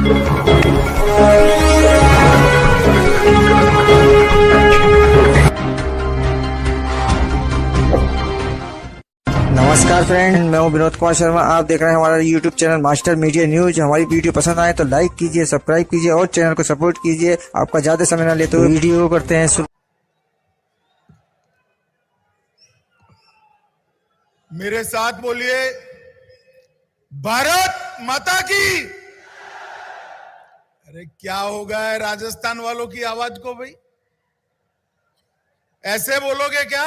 नमस्कार फ्रेंड, मैं हूं विनोद कुमार शर्मा। आप देख रहे हैं हमारा YouTube channel master media news. हमारी वीडियो पसंद आए तो लाइक कीजिए, सब्सक्राइब कीजिए और चैनल को सपोर्ट कीजिए। आपका ज्यादा समय न लेते हुए वीडियो करते हैं शुरू। मेरे साथ बोलिए, भारत माता की। अरे क्या हो गया है राजस्थान वालों की आवाज को भाई? ऐसे बोलोगे क्या?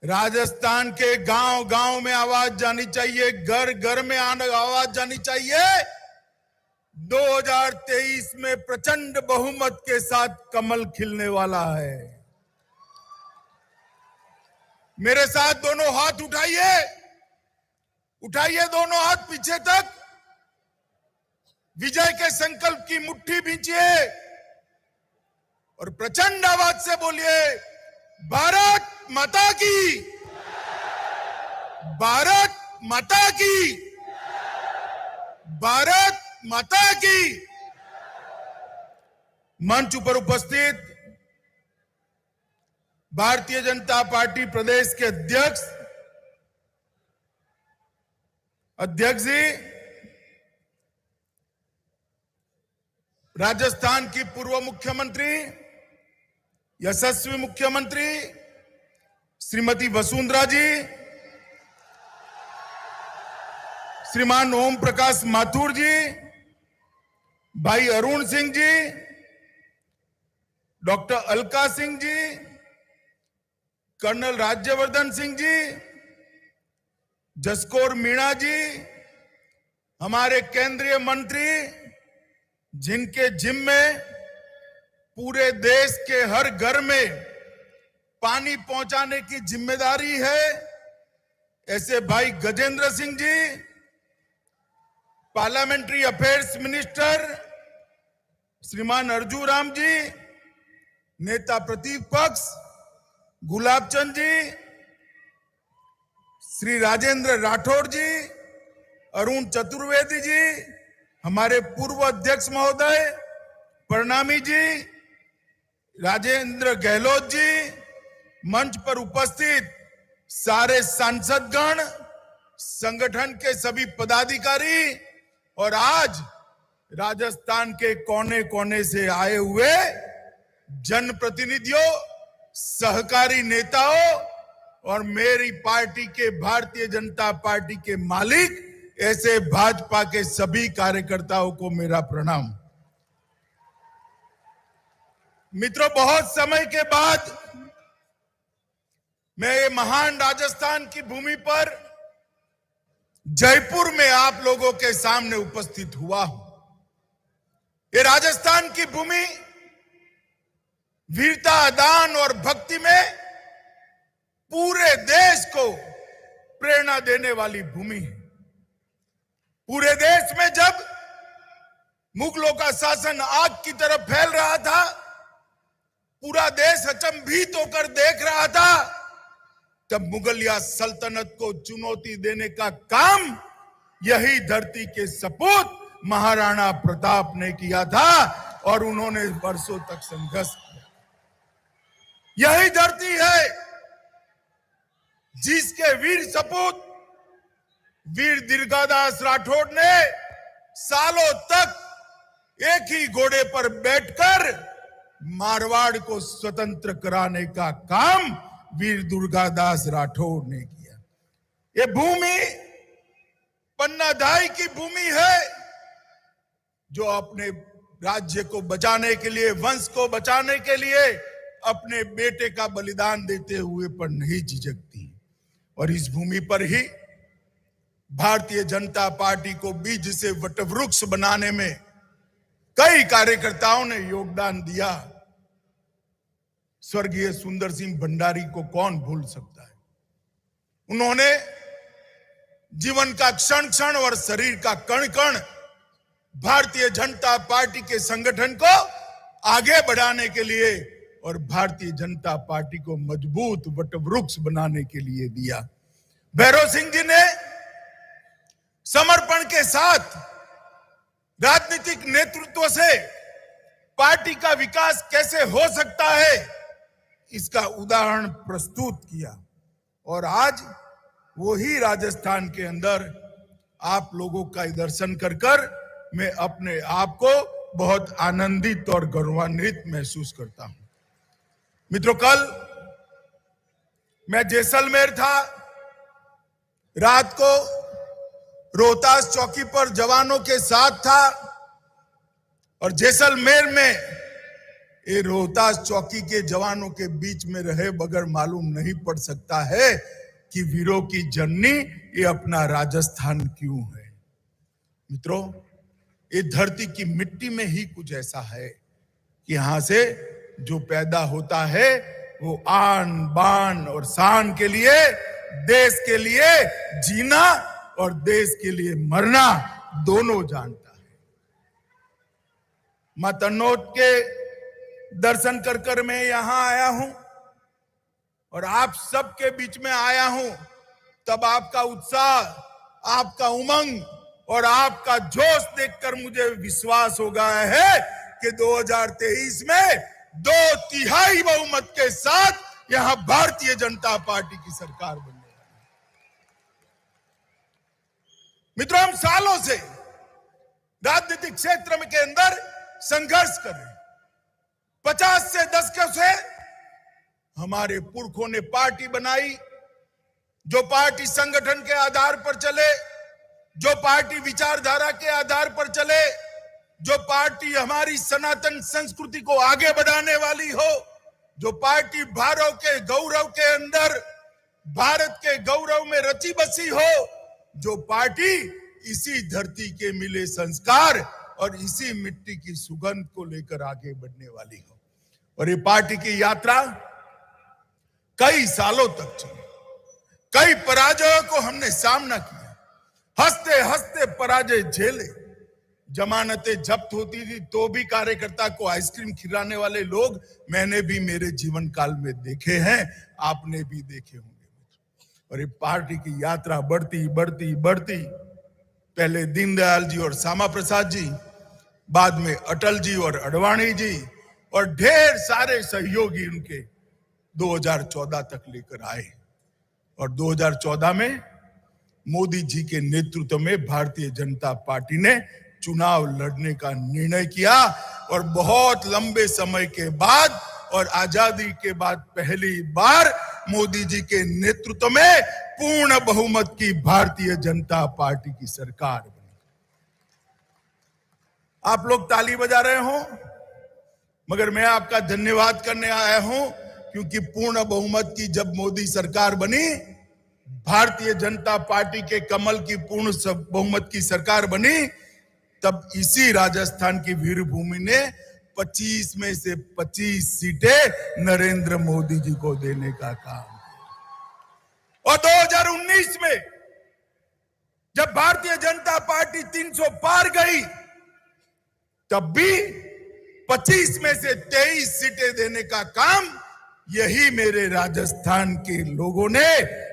राजस्थान के गांव गांव में आवाज जानी चाहिए, घर घर में आवाज जानी चाहिए। 2023 में प्रचंड बहुमत के साथ कमल खिलने वाला है। मेरे साथ दोनों हाथ उठाइए, उठाइए दोनों हाथ पीछे तक। विजय के संकल्प की मुट्ठी भींचिए और प्रचंड आवाज से बोलिए, भारत माता की, भारत माता की, भारत माता की। मंच पर उपस्थित भारतीय जनता पार्टी प्रदेश के अध्यक्ष जी, राजस्थान की पूर्व मुख्यमंत्री, यशस्वी मुख्यमंत्री श्रीमती वसुंधरा जी, श्रीमान ओम प्रकाश माथुर जी, भाई अरुण सिंह जी, डॉक्टर अलका सिंह जी, कर्नल राज्यवर्धन सिंह जी, जसकौर मीणा जी, हमारे केंद्रीय मंत्री जिनके जिम्मे पूरे देश के हर घर में पानी पहुंचाने की जिम्मेदारी है, ऐसे भाई Gajendra Singh ji, parliamentary affairs minister श्रीमान अर्जुन राम जी, नेता प्रतिपक्ष गुलाबचंद जी, श्री राजेंद्र राठौड़ जी, अरुण चतुर्वेदी जी, हमारे पूर्व अध्यक्ष महोदय प्रणामी जी, राजेंद्र गहलोत जी, मंच पर उपस्थित सारे सांसदगण, संगठन के सभी पदाधिकारी और आज राजस्थान के कोने कोने से आए हुए जनप्रतिनिधियों, सहकारी नेताओं और मेरी पार्टी के भारतीय जनता पार्टी के मालिक, ऐसे भाजपा के सभी कार्यकर्ताओं को मेरा प्रणाम। मित्रों, बहुत समय के बाद मैं ये महान राजस्थान की भूमि पर जयपुर में आप लोगों के सामने उपस्थित हुआ हूं। ये राजस्थान की भूमि वीरता, दान और भक्ति में पूरे देश को प्रेरणा देने वाली भूमि है। पूरे देश में जब मुगलों का शासन आग की तरफ फैल रहा था, पूरा देश अचंभित होकर देख रहा था, तब मुगलिया सल्तनत को चुनौती देने का काम यही धरती के सपूत महाराणा प्रताप ने किया था और उन्होंने वर्षों तक संघर्ष किया। यही धरती है जिसके वीर सपूत वीर दुर्गादास राठौड़ ने सालों तक एक ही घोड़े पर बैठकर मारवाड़ को स्वतंत्र कराने का काम वीर दुर्गादास राठौड़ ने किया। ये भूमि पन्नाधाई की भूमि है जो अपने राज्य को बचाने के लिए, वंश को बचाने के लिए अपने बेटे का बलिदान देते हुए पर नहीं झिझकती। और इस भूमि पर ही भारतीय जनता पार्टी को बीज से वटवृक्ष बनाने में कई कार्यकर्ताओं ने योगदान दिया। स्वर्गीय सुंदर सिंह भंडारी को कौन भूल सकता है। उन्होंने जीवन का क्षण क्षण और शरीर का कण कण भारतीय जनता पार्टी के संगठन को आगे बढ़ाने के लिए और भारतीय जनता पार्टी को मजबूत वटवृक्ष बनाने के लिए दिया। भैरव सिंह जी ने समर्पण के साथ राजनीतिक नेतृत्व से पार्टी का विकास कैसे हो सकता है, इसका उदाहरण प्रस्तुत किया। और आज वही राजस्थान के अंदर आप लोगों का दर्शन कर कर मैं अपने आप को बहुत आनंदित और गौरवान्वित महसूस करता हूं। मित्रों, कल मैं जैसलमेर था। रात को रोहतास चौकी पर जवानों के साथ था और जैसलमेर में ये रोहतास चौकी के जवानों के बीच में रहे बगैर मालूम नहीं पड़ सकता है कि वीरों की जननी ये अपना राजस्थान क्यों है। मित्रों, ये धरती की मिट्टी में ही कुछ ऐसा है कि यहां से जो पैदा होता है वो आन बान और शान के लिए, देश के लिए जीना और देश के लिए मरना दोनों जानता है। मां तन्नोट के दर्शन कर कर मैं यहां आया हूं और आप सबके बीच में आया हूं, तब आपका उत्साह, आपका उमंग और आपका जोश देखकर मुझे विश्वास हो गया है कि 2023 में 2/3 बहुमत के साथ यहां भारतीय जनता पार्टी की सरकार बनने वाली है। मित्रों, हम सालों से राजनीतिक क्षेत्र के अंदर संघर्ष कर रहे हैं। 50 से दशकों से हमारे पुरखों ने पार्टी बनाई, जो पार्टी संगठन के आधार पर चले, जो पार्टी विचारधारा के आधार पर चले, जो पार्टी हमारी सनातन संस्कृति को आगे बढ़ाने वाली हो, जो पार्टी भारत के गौरव के अंदर, भारत के गौरव में रची बसी हो, जो पार्टी इसी धरती के मिले संस्कार और इसी मिट्टी की सुगंध को लेकर आगे बढ़ने वाली हो। और ये पार्टी की यात्रा कई सालों तक चली। कई पराजयों को हमने सामना किया, हंसते हंसते पराजय झेले। जमानतें जब्त होती थी तो भी कार्यकर्ता को आइसक्रीम खिलाने वाले लोग मैंने भी मेरे जीवन काल में देखे हैं, आपने भी देखे होंगे। और ये पार्टी की यात्रा बढ़ती बढ़ती बढ़ती, पहले दीनदयाल जी और श्यामा प्रसाद जी, बाद में अटल जी और अडवाणी जी और ढेर सारे सहयोगी उनके 2014 तक लेकर आए। और 2014 में मोदी जी के नेतृत्व में भारतीय जनता पार्टी ने चुनाव लड़ने का निर्णय किया और बहुत लंबे समय के बाद और आजादी के बाद पहली बार मोदी जी के नेतृत्व में पूर्ण बहुमत की भारतीय जनता पार्टी की सरकार बनी। आप लोग ताली बजा रहे हो, मगर मैं आपका धन्यवाद करने आया हूं, क्योंकि पूर्ण बहुमत की जब मोदी सरकार बनी, भारतीय जनता पार्टी के कमल की पूर्ण बहुमत की सरकार बनी, तब इसी राजस्थान की वीरभूमि ने 25 में से 25 सीटें नरेंद्र मोदी जी को देने का काम किया। और 2019 में जब भारतीय जनता पार्टी 300 पार गई, तब भी 25 में से 23 सीटें देने का काम यही मेरे राजस्थान के लोगों ने,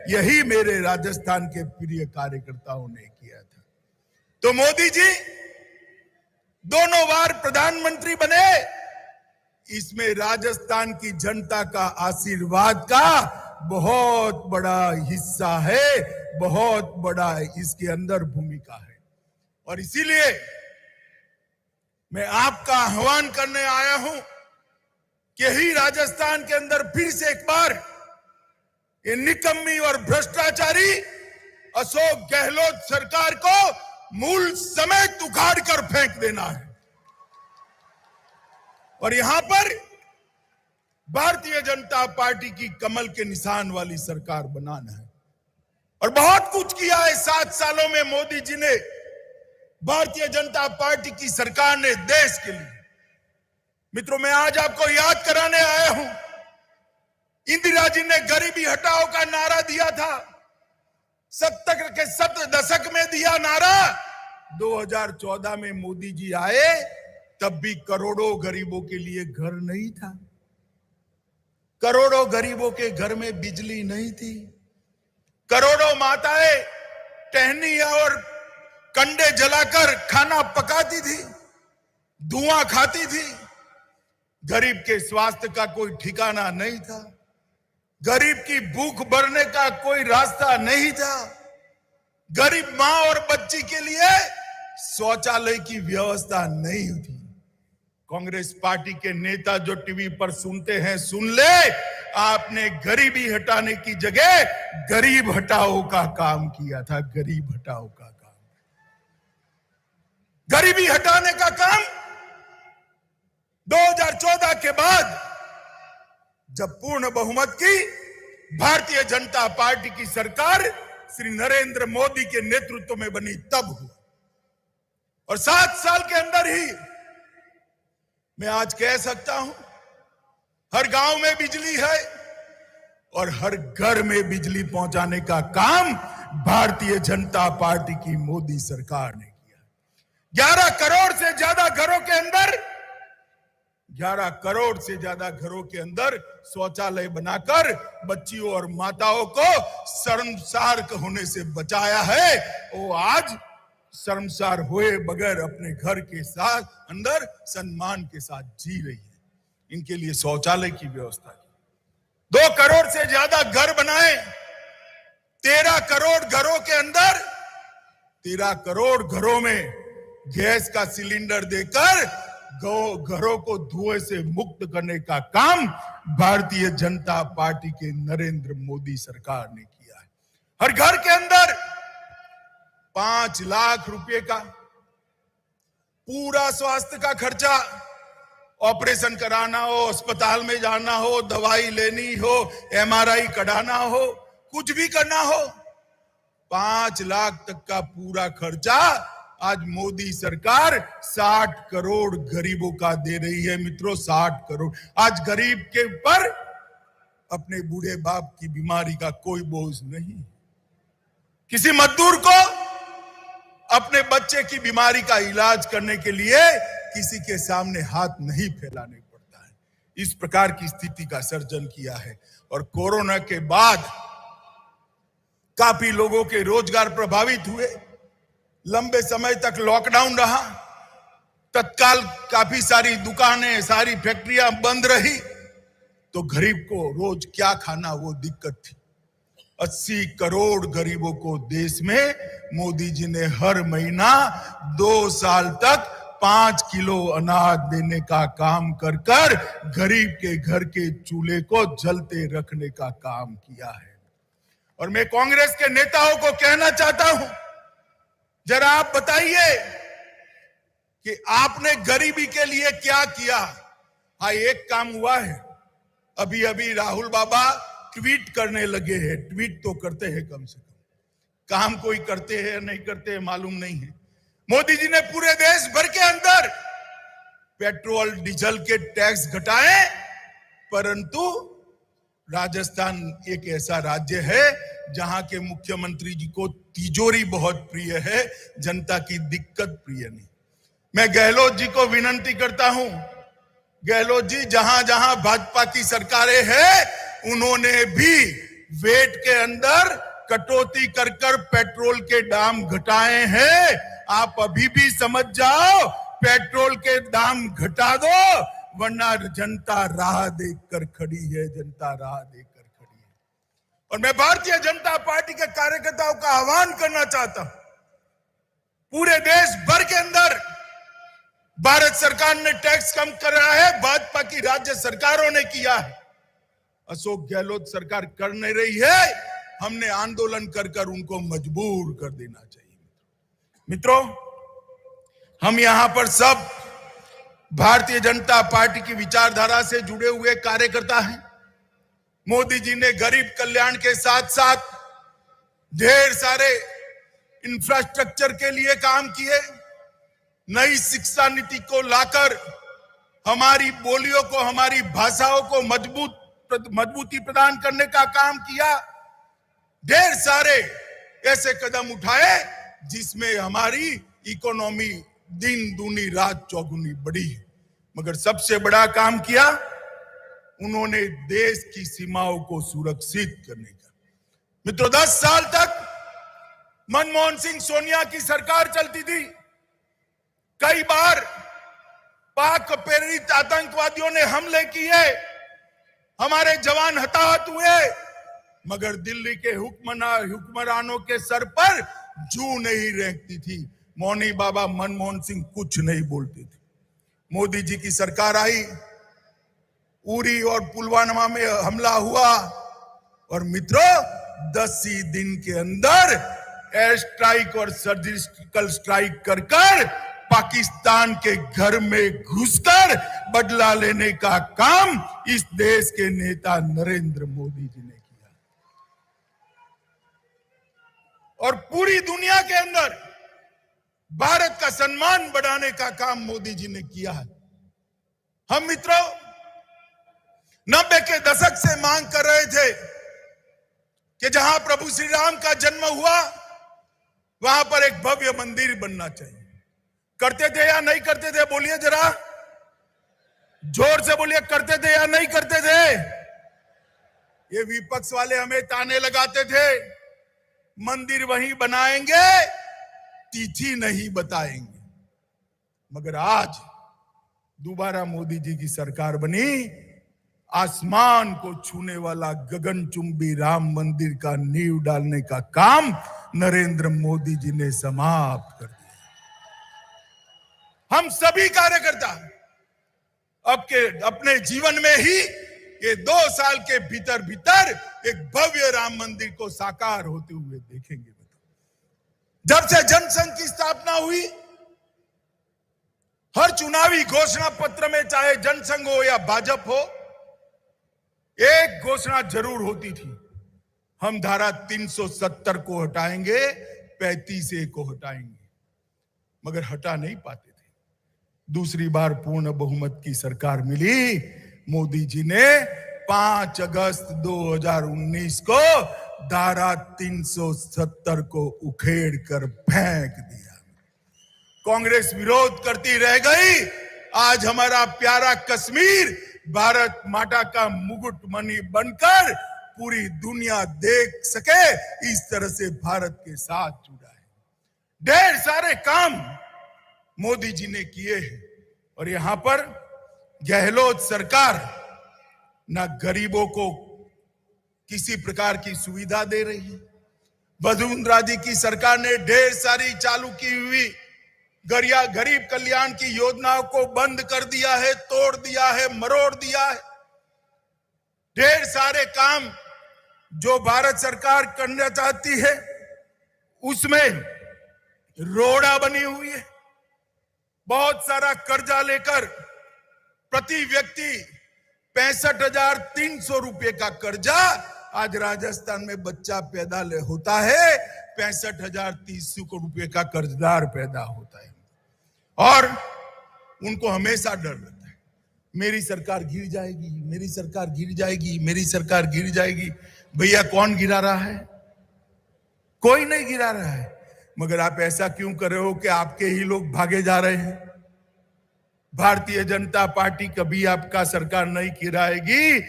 यही मेरे राजस्थान के प्रिय कार्यकर्ताओं ने किया था। तो मोदी जी दोनों बार प्रधानमंत्री बने, इसमें राजस्थान की जनता का आशीर्वाद का बहुत बड़ा हिस्सा है, बहुत बड़ा इसके अंदर भूमिका है। और इसीलिए मैं आपका आह्वान करने आया हूं कि यही राजस्थान के अंदर फिर से एक बार ये निकम्मी और भ्रष्टाचारी अशोक गहलोत सरकार को मूल समेत उखाड़ कर फेंक देना है और यहां पर भारतीय जनता पार्टी की कमल के निशान वाली सरकार बनाना है। और बहुत कुछ किया है 7 सालों में मोदी जी ने, भारतीय जनता पार्टी की सरकार ने देश के लिए। मित्रों, मैं आज आपको याद कराने आया हूं, इंदिरा जी ने गरीबी हटाओ का नारा दिया था, 70 के दशक में दिया नारा। 2014 में मोदी जी आए, तब भी करोड़ों गरीबों के लिए घर नहीं था, करोड़ों गरीबों के घर में बिजली नहीं थी, करोड़ों माताएं टहनी और कंडे जलाकर खाना पकाती थी, धुआं खाती थी। गरीब के स्वास्थ्य का कोई ठिकाना नहीं था, गरीब की भूख भरने का कोई रास्ता नहीं था। गरीब मां और बच्ची के लिए शौचालय की व्यवस्था नहीं थी। कांग्रेस पार्टी के नेता जो टीवी पर सुनते हैं सुन ले, आपने गरीबी हटाने की जगह गरीब हटाओ का काम किया था। गरीब हटाओ का काम, गरीबी हटाने का काम 2014 के बाद जब पूर्ण बहुमत की भारतीय जनता पार्टी की सरकार श्री नरेंद्र मोदी के नेतृत्व में बनी तब हुआ। और 7 साल के अंदर ही मैं आज कह सकता हूं, हर गांव में बिजली है और हर घर में बिजली पहुंचाने का काम भारतीय जनता पार्टी की मोदी सरकार ने किया। 11 करोड़ से ज्यादा घरों के अंदर 11 करोड़ से ज्यादा घरों के अंदर शौचालय बनाकर बच्चियों और माताओं को शर्मसार होने से बचाया है। वो आज शर्मसार हुए बगैर अपने घर के साथ अंदर सम्मान के साथ जी रही है। इनके लिए शौचालय की व्यवस्था की। 2 करोड़ से ज्यादा घर बनाए। 13 करोड़ घरों के अंदर 13 करोड़ घरों में गैस का सिलेंडर देकर घरों को धुएं से मुक्त करने का काम भारतीय जनता पार्टी के नरेंद्र मोदी सरकार ने किया है। हर घर के अंदर 5 लाख रुपए का पूरा स्वास्थ्य का खर्चा, ऑपरेशन कराना हो, अस्पताल में जाना हो, दवाई लेनी हो, MRI कढ़ाना हो, कुछ भी करना हो, 5 लाख तक का पूरा खर्चा आज मोदी सरकार 60 करोड़ गरीबों का दे रही है। मित्रों, 60 करोड़। आज गरीब के ऊपर अपने बूढ़े बाप की बीमारी का कोई बोझ नहीं। किसी मजदूर को अपने बच्चे की बीमारी का इलाज करने के लिए किसी के सामने हाथ नहीं फैलाने पड़ता है। इस प्रकार की स्थिति का सर्जन किया है। और कोरोना के बाद काफी लोगों के रोजगार प्रभावित हुए। लंबे समय तक लॉकडाउन रहा, तत्काल काफी सारी दुकानें, सारी फैक्ट्रियां बंद रही, तो गरीब को रोज क्या खाना वो दिक्कत थी। 80 करोड़ गरीबों को देश में मोदी जी ने हर महीना 2 साल तक 5 किलो अनाज देने का काम कर कर गरीब के घर के चूल्हे को जलते रखने का काम किया है। और मैं कांग्रेस के नेताओं को कहना चाहता हूं, जरा आप बताइए कि आपने गरीबी के लिए क्या किया। हाँ, एक काम हुआ है। अभी अभी राहुल बाबा ट्वीट करने लगे हैं। ट्वीट तो करते हैं कम से कम, काम कोई करते हैं नहीं करते हैं मालूम नहीं है। मोदी जी ने पूरे देश भर के अंदर पेट्रोल डीजल के टैक्स घटाए, परंतु राजस्थान एक ऐसा राज्य है जहां के मुख्यमंत्री जी को तिजोरी बहुत प्रिय है, जनता की दिक्कत प्रिय नहीं। मैं गहलोत जी को विनती करता हूं, गहलोत जी, जहां जहां भाजपा की सरकारें हैं उन्होंने भी वेट के अंदर कटौती कर कर पेट्रोल के दाम घटाए हैं। आप अभी भी समझ जाओ, पेट्रोल के दाम घटा दो, वरना जनता राह देखकर खड़ी है। जनता राह देखकर खड़ी है। और मैं भारतीय जनता पार्टी के कार्यकर्ताओं का आह्वान करना चाहता हूं, पूरे देश भर के अंदर भारत सरकार ने टैक्स कम करा है, भाजपा की राज्य सरकारों ने किया है। अशोक गहलोत सरकार कर नहीं रही है, हमने आंदोलन कर कर उनको मजबूर कर देना चाहिए। मित्रों, हम यहां पर सब भारतीय जनता पार्टी की विचारधारा से जुड़े हुए कार्यकर्ता हैं। मोदी जी ने गरीब कल्याण के साथ साथ ढेर सारे इंफ्रास्ट्रक्चर के लिए काम किए। नई शिक्षा नीति को लाकर हमारी बोलियों को, हमारी भाषाओं को मजबूती प्रदान करने का काम किया। ढेर सारे ऐसे कदम उठाए जिसमें हमारी इकोनॉमी दिन दूनी रात चौगुनी बढ़ी है। मगर सबसे बड़ा काम किया उन्होंने देश की सीमाओं को सुरक्षित करने का। मित्रों, 10 साल तक मनमोहन सिंह सोनिया की सरकार चलती थी, कई बार पाक प्रेरित आतंकवादियों ने हमले किए, हमारे जवान हताहत हुए, मगर दिल्ली के हुक्मरानों के सर पर जू नहीं रहती थी। मौनी बाबा मनमोहन सिंह कुछ नहीं बोलते थे। मोदी जी की सरकार आई, उरी और पुलवामा में हमला हुआ और मित्रों 10 ही दिन के अंदर एयर स्ट्राइक और सर्जिकल स्ट्राइक कर पाकिस्तान के घर में घुसकर बदला लेने का काम इस देश के नेता नरेंद्र मोदी जी ने किया और पूरी दुनिया के अंदर भारत का सम्मान बढ़ाने का काम मोदी जी ने किया है। हम मित्रों 90 के दशक से मांग कर रहे थे कि जहां प्रभु श्री राम का जन्म हुआ वहां पर एक भव्य मंदिर बनना चाहिए। करते थे या नहीं करते थे? बोलिए जरा, जोर से बोलिए, करते थे या नहीं करते थे? ये विपक्ष वाले हमें ताने लगाते थे, मंदिर वहीं बनाएंगे, तिथि नहीं बताएंगे। मगर आज दोबारा मोदी जी की सरकार बनी, आसमान को छूने वाला गगनचुंबी राम मंदिर का नींव डालने का काम नरेंद्र मोदी जी ने समाप्त कर दिया। हम सभी कार्यकर्ता अपने जीवन में ही ये 2 साल के भीतर भीतर एक भव्य राम मंदिर को साकार होते हुए देखेंगे। जब से जनसंघ की स्थापना हुई, हर चुनावी घोषणा पत्र में चाहे जनसंघ हो या भाजपा हो, एक घोषणा जरूर होती थी, हम धारा 370 को हटाएंगे, 35A को हटाएंगे, मगर हटा नहीं पाते थे। दूसरी बार पूर्ण बहुमत की सरकार मिली, मोदी जी ने 5 अगस्त 2019 को धारा 370 को उखेड़ कर फेंक दिया। कांग्रेस विरोध करती रह गई। आज हमारा प्यारा कश्मीर भारत माता का मुकुट मणि बनकर पूरी दुनिया देख सके, इस तरह से भारत के साथ जुड़ा है। ढेर सारे काम मोदी जी ने किए हैं और यहां पर गहलोत सरकार ना गरीबों को किसी प्रकार की सुविधा दे रही है। वसुंधरा जी की सरकार ने ढेर सारी चालू की हुई गरीब कल्याण की योजनाओं को बंद कर दिया है, तोड़ दिया है, मरोड़ दिया है। ढेर सारे काम जो भारत सरकार करना चाहती है उसमें रोड़ा बनी हुई है। बहुत सारा कर्जा लेकर प्रति व्यक्ति 65,300 रुपए का कर्जा, आज राजस्थान में बच्चा पैदा होता है 65,300 रुपए का कर्जदार पैदा होता है और उनको हमेशा डर रहता है, मेरी सरकार गिर जाएगी, मेरी सरकार गिर जाएगी, मेरी सरकार गिर जाएगी। भैया कौन गिरा रहा है? कोई नहीं गिरा रहा है। मगर आप ऐसा क्यों कर रहे हो कि आपके ही लोग भागे जा रहे हैं? भारतीय जनता पार्टी कभी आपका सरकार नहीं गिराएगी।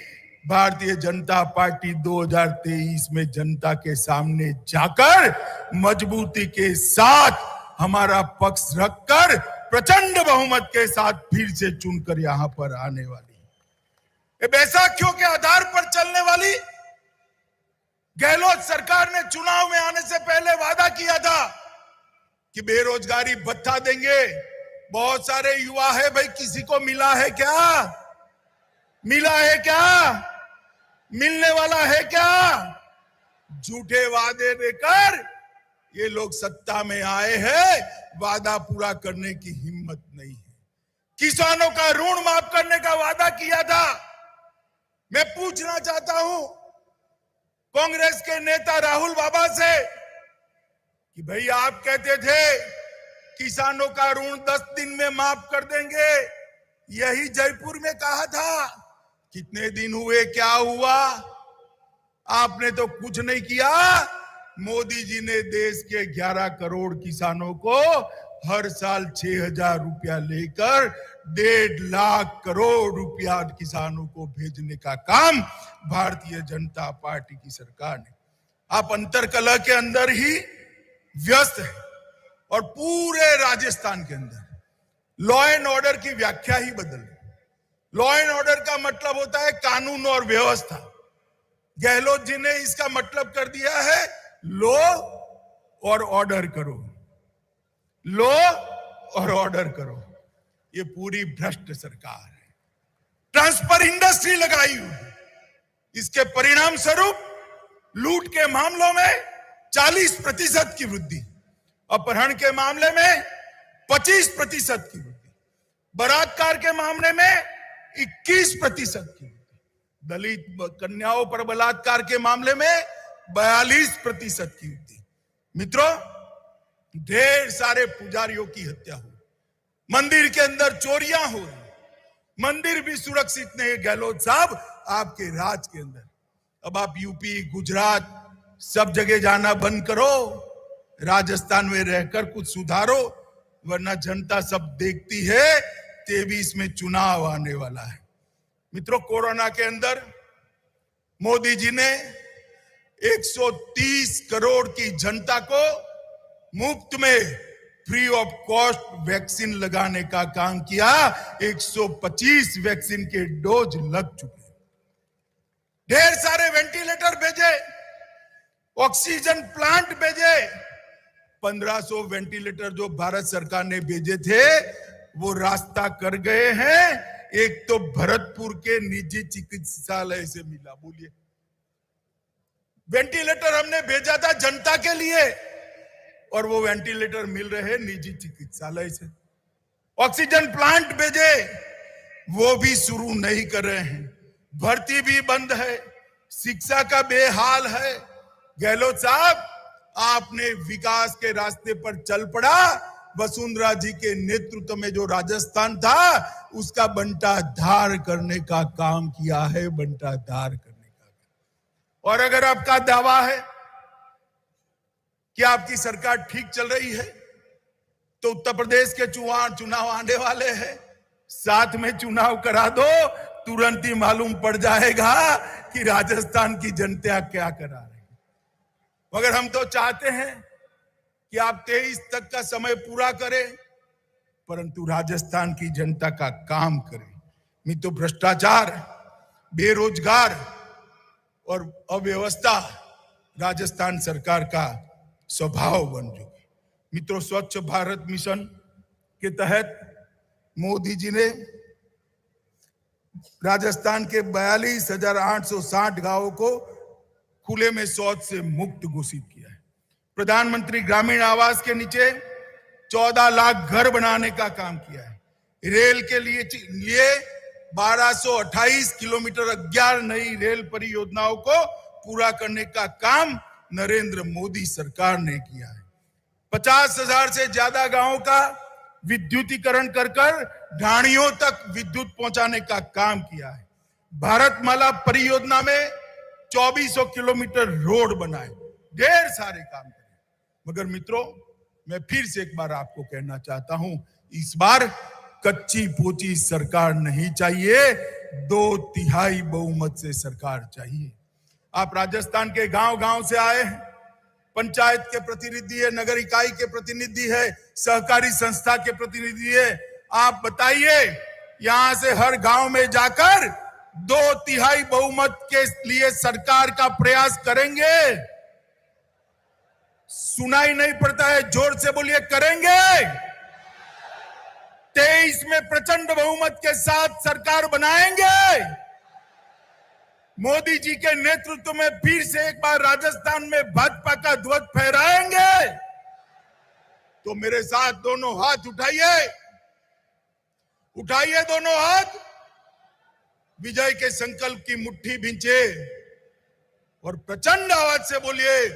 भारतीय जनता पार्टी 2023 में जनता के सामने जाकर मजबूती के साथ हमारा पक्ष रखकर प्रचंड बहुमत के साथ फिर से चुनकर यहां पर आने वाली है। बैसाखियों के आधार पर चलने वाली गहलोत सरकार ने चुनाव में आने से पहले वादा किया था कि बेरोजगारी भत्ता देंगे। बहुत सारे युवा है भाई, किसी को मिला है क्या? मिला है क्या? मिलने वाला है क्या? झूठे वादे देकर ये लोग सत्ता में आए हैं, वादा पूरा करने की हिम्मत नहीं है। किसानों का ऋण माफ करने का वादा किया था। मैं पूछना चाहता हूं कांग्रेस के नेता राहुल बाबा से कि भाई आप कहते थे किसानों का ऋण 10 दिन में माफ कर देंगे, यही जयपुर में कहा था। कितने दिन हुए, क्या हुआ? आपने तो कुछ नहीं किया। मोदी जी ने देश के 11 करोड़ किसानों को हर साल 6,000 रुपया लेकर 1.5 लाख करोड़ रुपया किसानों को भेजने का काम भारतीय जनता पार्टी की सरकार ने। आप अंतरकलह के अंदर ही व्यस्त है और पूरे राजस्थान के अंदर लॉ एंड ऑर्डर की व्याख्या ही बदल गई। लॉ एंड ऑर्डर का मतलब होता है कानून और व्यवस्था। गहलोत जी ने इसका मतलब कर दिया है लो और ऑर्डर करो, लो और ऑर्डर करो। ये पूरी भ्रष्ट सरकार है। ट्रांसफर इंडस्ट्री लगाई हुई है। इसके परिणाम स्वरूप लूट के मामलों में 40% की वृद्धि, अपहरण के मामले में 25% की वृद्धि, बलात्कार के मामले में 21% की वृद्धि, दलित कन्याओं पर बलात्कार के मामले में 42% की वृद्धि। मित्रों, ढेर सारे पुजारियों की हत्या हुई, मंदिर के अंदर चोरियां हो रही, मंदिर भी सुरक्षित नहीं। गहलोत साहब, आपके राज के अंदर अब आप यूपी, गुजरात सब जगह जाना बंद करो, राजस्थान में रहकर कुछ सुधारो, वरना जनता सब देखती है 23 में चुनाव आने वाला है। मित्रों, कोरोना के अंदर मोदी जी ने 130 करोड़ की जनता को मुफ्त में फ्री ऑफ कॉस्ट वैक्सीन लगाने का काम किया। 125 वैक्सीन के डोज लग चुके, ढेर सारे वेंटिलेटर भेजे, ऑक्सीजन प्लांट भेजे। 1500 वेंटिलेटर जो भारत सरकार ने भेजे थे वो रास्ता कर गए हैं। एक तो भरतपुर के निजी चिकित्सालय से मिला। बोलिए, वेंटिलेटर हमने भेजा था जनता के लिए और वो वेंटिलेटर मिल रहे निजी चिकित्सालय से। ऑक्सीजन प्लांट भेजे, वो भी शुरू नहीं कर रहे हैं। भर्ती भी बंद है, शिक्षा का बेहाल है। गहलोत साहब, आपने विकास के रास्ते पर चल पड़ा। वसुंधरा जी के नेतृत्व में जो राजस्थान था उसका बंटाधार करने का काम किया है, बंटाधार करने का। और अगर आपका दावा है कि आपकी सरकार ठीक चल रही है तो उत्तर प्रदेश के चुनाव आने वाले हैं, साथ में चुनाव करा दो, तुरंत ही मालूम पड़ जाएगा कि राजस्थान की जनता क्या करा रही है। मगर हम तो चाहते हैं कि आप 23 तक का समय पूरा करें, परंतु राजस्थान की जनता का काम करें। मित्रों, भ्रष्टाचार, बेरोजगार और अव्यवस्था राजस्थान सरकार का स्वभाव बन चुकी। मित्रों, स्वच्छ भारत मिशन के तहत मोदी जी ने राजस्थान के 42,860 गांवों को खुले में शौच से मुक्त घोषित किया है। प्रधानमंत्री ग्रामीण आवास के नीचे 14 लाख घर बनाने का काम किया है। रेल के लिए 1228 किलोमीटर 11 नई रेल परियोजनाओं को पूरा करने का काम नरेंद्र मोदी सरकार ने किया है। 50,000 से ज्यादा गांवों का विद्युतीकरण कर ढाणियों तक विद्युत पहुंचाने का काम किया है। भारतमाला परियोजना में 2400 किलोमीटर रोड बनाए, ढेर सारे काम करे। मगर मित्रों, मैं फिर से एक बार आपको कहना चाहता हूं, इस बार कच्ची पोची सरकार नहीं चाहिए, 2/3 बहुमत से सरकार चाहिए। आप राजस्थान के गांव-गांव से आए हैं, पंचायत के प्रतिनिधि है, नगर इकाई के प्रतिनिधि है, सहकारी संस्था के प्रतिनिधि है। आप बताइए, यहां से हर गांव में जाकर 2/3 बहुमत के लिए सरकार का प्रयास करेंगे? सुनाई नहीं पड़ता है, जोर से बोलिए, करेंगे? 23 में प्रचंड बहुमत के साथ सरकार बनाएंगे। मोदी जी के नेतृत्व में फिर से एक बार राजस्थान में भाजपा का ध्वज फहराएंगे। तो मेरे साथ दोनों हाथ उठाइए, उठाइए दोनों हाथ, विजय के संकल्प की मुट्ठी भींचे और प्रचंड आवाज से बोलिए,